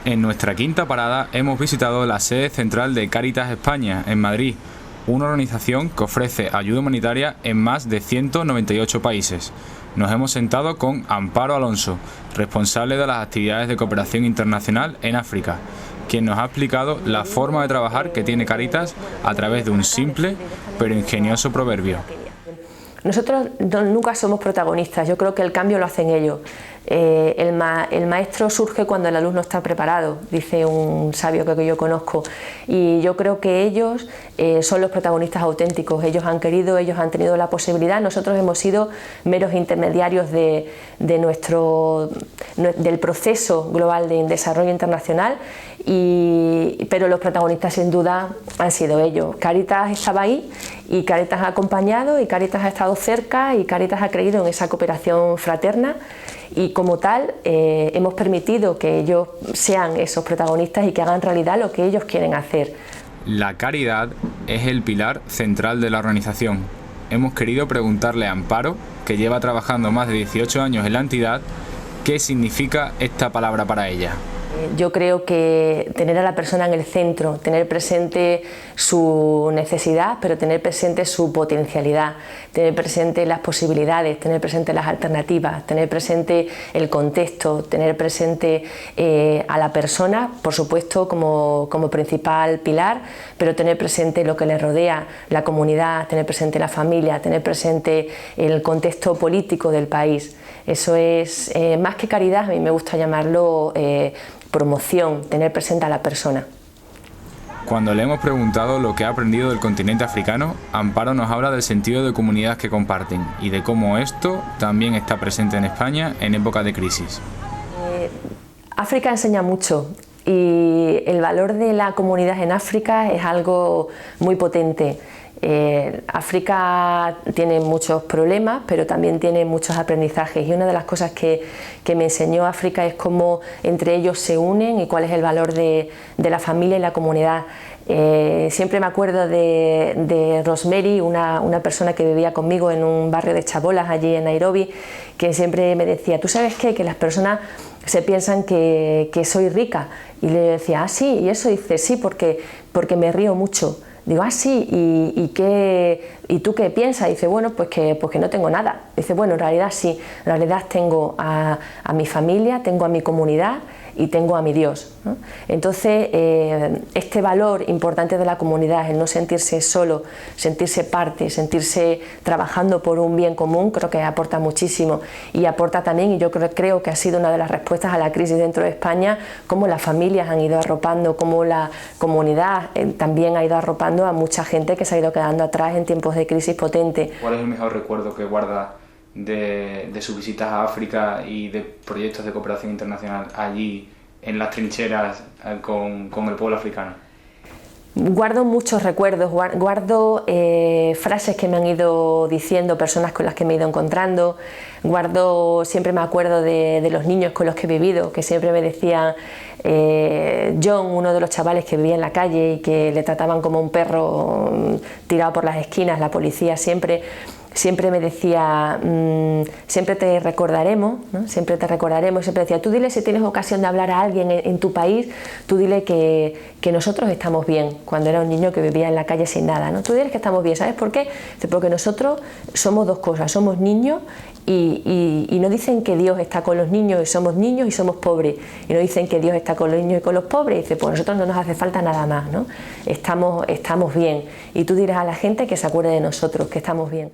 En nuestra quinta parada hemos visitado la sede central de Cáritas España, en Madrid, una organización que ofrece ayuda humanitaria en más de 198 países. Nos hemos sentado con Amparo Alonso, responsable de las actividades de cooperación internacional en África, quien nos ha explicado la forma de trabajar que tiene Cáritas a través de un simple pero ingenioso proverbio. Nosotros nunca somos protagonistas, yo creo que el cambio lo hacen ellos. El maestro surge cuando el alumno está preparado, dice un sabio que yo conozco, y yo creo que ellos son los protagonistas auténticos. Ellos han querido, ellos han tenido la posibilidad, nosotros hemos sido meros intermediarios del proceso global de desarrollo internacional, pero los protagonistas sin duda han sido ellos. Cáritas estaba ahí y Cáritas ha acompañado y Cáritas ha estado cerca y Cáritas ha creído en esa cooperación fraterna, y como tal hemos permitido que ellos sean esos protagonistas y que hagan realidad lo que ellos quieren hacer. La caridad es el pilar central de la organización. Hemos querido preguntarle a Amparo, que lleva trabajando más de 18 años en la entidad, ¿qué significa esta palabra para ella? Yo creo que tener a la persona en el centro, tener presente su necesidad, pero tener presente su potencialidad, tener presente las posibilidades, tener presente las alternativas, tener presente el contexto, tener presente a la persona, por supuesto, como principal pilar, pero tener presente lo que le rodea, la comunidad, tener presente la familia, tener presente el contexto político del país. Eso es, más que caridad, a mí me gusta llamarlo promoción, tener presente a la persona. Cuando le hemos preguntado lo que ha aprendido del continente africano, Amparo nos habla del sentido de comunidad que comparten y de cómo esto también está presente en España en época de crisis. África enseña mucho y el valor de la comunidad en África es algo muy potente. África tiene muchos problemas, pero también tiene muchos aprendizajes, y una de las cosas que me enseñó África es cómo entre ellos se unen y cuál es el valor de la familia y la comunidad. Siempre me acuerdo de Rosemary, una persona que vivía conmigo en un barrio de chabolas allí en Nairobi, que siempre me decía: ¿tú sabes qué? Que las personas se piensan que soy rica. Y le decía: ¿ah, sí? ¿Y eso? Dice: sí, porque me río mucho. Digo: ah, sí, ¿y tú qué piensas? Dice: bueno, pues que no tengo nada. Dice: bueno, en realidad sí, en realidad tengo a mi familia, tengo a mi comunidad y tengo a mi Dios, ¿no? Entonces, este valor importante de la comunidad, el no sentirse solo, sentirse parte, sentirse trabajando por un bien común, creo que aporta muchísimo, y aporta también, y yo creo que ha sido una de las respuestas a la crisis dentro de España, cómo las familias han ido arropando, cómo la comunidad también ha ido arropando a mucha gente que se ha ido quedando atrás en tiempos de crisis potente. ¿Cuál es el mejor recuerdo que guarda de sus visitas a África y de proyectos de cooperación internacional allí en las trincheras con el pueblo africano? Guardo muchos recuerdos, guardo frases que me han ido diciendo personas con las que me he ido encontrando, siempre me acuerdo de los niños con los que he vivido, que siempre me decían, John, uno de los chavales que vivía en la calle y que le trataban como un perro tirado por las esquinas, la policía siempre me decía, siempre te recordaremos, ¿no? Siempre te recordaremos. Siempre decía: tú dile, si tienes ocasión de hablar a alguien en tu país, tú dile que nosotros estamos bien, cuando era un niño que vivía en la calle sin nada, ¿no? Tú diles que estamos bien, ¿sabes por qué? Porque nosotros somos dos cosas, somos niños y no dicen que Dios está con los niños y somos pobres, y no dicen que Dios está con los niños y con los pobres, y dice: pues nosotros no nos hace falta nada más, ¿no? Estamos bien, y tú dirás a la gente que se acuerde de nosotros, que estamos bien.